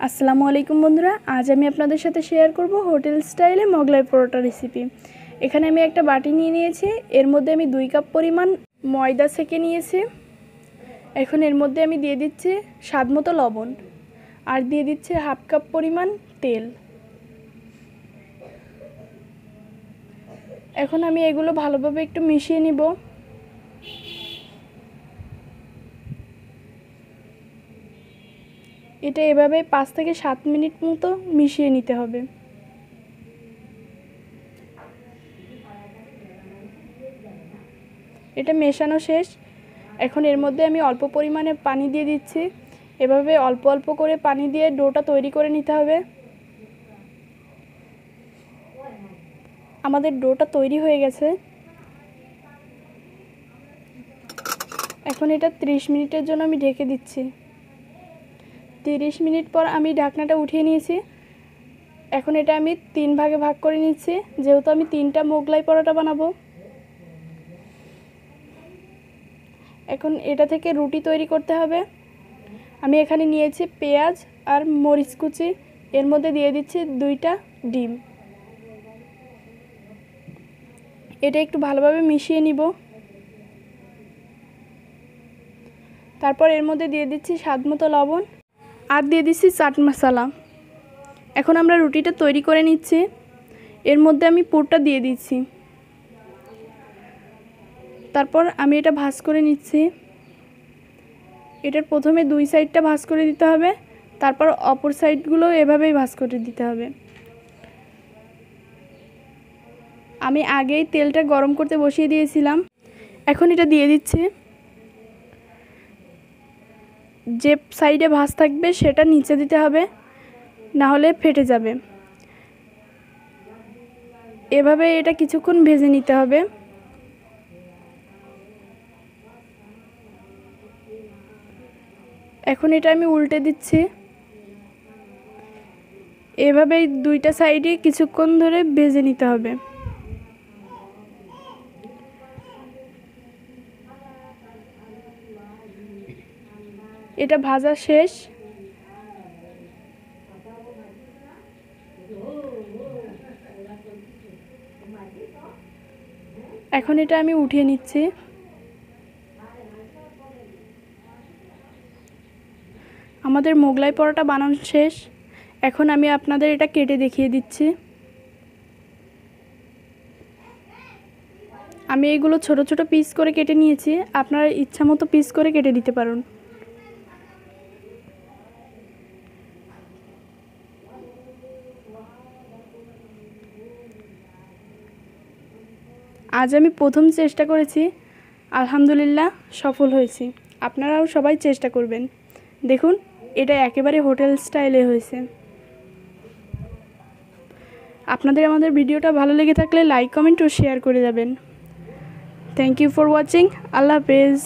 আসসালামু আলাইকুম বন্ধুরা, আজ আমি আপনাদের সাথে শেয়ার করব হোটেল স্টাইলে মোগলাই পরোটা রেসিপি। এখানে আমি একটা বাটি নিয়ে নিয়েছি, এর মধ্যে আমি 2 কাপ পরিমাণ ময়দা সেঁকে নিয়েছি। এখন এর মধ্যে আমি দিয়ে দিচ্ছি স্বাদমতো লবণ আর দিয়ে দিচ্ছি হাফ কাপ পরিমাণ তেল। এখন আমি এগুলো ভালোভাবে একটু মিশিয়ে নিব। এটা এভাবে 5 থেকে 7 মিনিট মতো মিশিয়ে নিতে হবে। এটা মেশানো শেষ। এখন এর মধ্যে আমি অল্প পরিমাণে পানি দিয়ে দিচ্ছি। এভাবে অল্প অল্প করে পানি দিয়ে ডোটা তৈরি করে নিতে হবে। আমাদের ডোটা তৈরি হয়ে গেছে। এখন এটা 30 মিনিটের জন্য আমি ঢেকে দিচ্ছি। 30 মিনিট পর আমি ঢাকনাটা উঠিয়ে নিয়েছি। এখন এটা আমি 3 ভাগে ভাগ করে নিচ্ছি, যেহেতু আমি 3টা মোগলাই পরোটা বানাবো। এখন এটা থেকে রুটি তৈরি করতে হবে। আমি এখানে নিয়েছি পেঁয়াজ আর মরিচ কুচি, এর মধ্যে দিয়ে দিচ্ছি 2টা ডিম। এটা একটু ভালোভাবে মিশিয়ে নিব। তারপর এর মধ্যে দিয়ে দিচ্ছি স্বাদমতো লবণ আর দিয়ে দিচ্ছি চাট মশলা। এখন আমরা রুটিটা তৈরি করে নিচ্ছি। এর মধ্যে আমি পুরটা দিয়ে দিচ্ছি। তারপর আমি এটা ভাঁজ করে নিচ্ছি। এটার প্রথমে 2 সাইডটা ভাঁজ করে দিতে হবে, তারপর অপর সাইডগুলো এভাবেই ভাঁজ করে দিতে হবে। আমি আগেই তেলটা গরম করতে বসিয়ে দিয়েছিলাম। এখন এটা দিয়ে দিচ্ছি। যে সাইডে ভাঁজ থাকবে সেটা নিচে দিতে হবে, না হলে ফেটে যাবে। এভাবে এটা কিছুক্ষণ ভেজে নিতে হবে। এখন এটা আমি উল্টে দিচ্ছি। এভাবেই 2টা সাইডে কিছুক্ষণ ধরে ভেজে নিতে হবে। এটা ভাজা শেষ। এখন এটা আমি উঠিয়ে নিচ্ছি। আমাদের মোগলাই পরোটা বানানো শেষ। এখন আমি আপনাদের এটা কেটে দেখিয়ে দিচ্ছি। আমি এগুলো ছোট ছোট পিস করে কেটে নিয়েছি, আপনারা ইচ্ছা মতো পিস করে কেটে দিতে পারেন। আজ আমি প্রথম চেষ্টা করেছি, আলহামদুলিল্লাহ সফল হয়েছি। আপনারাও সবাই চেষ্টা করবেন। দেখুন, এটা একেবারে হোটেল স্টাইলে হয়েছে। আপনাদের আমাদের ভিডিওটা ভালো লেগে থাকলে লাইক, কমেন্ট ও শেয়ার করে যাবেন। Thank you for watching. আল্লাহ হাফেজ।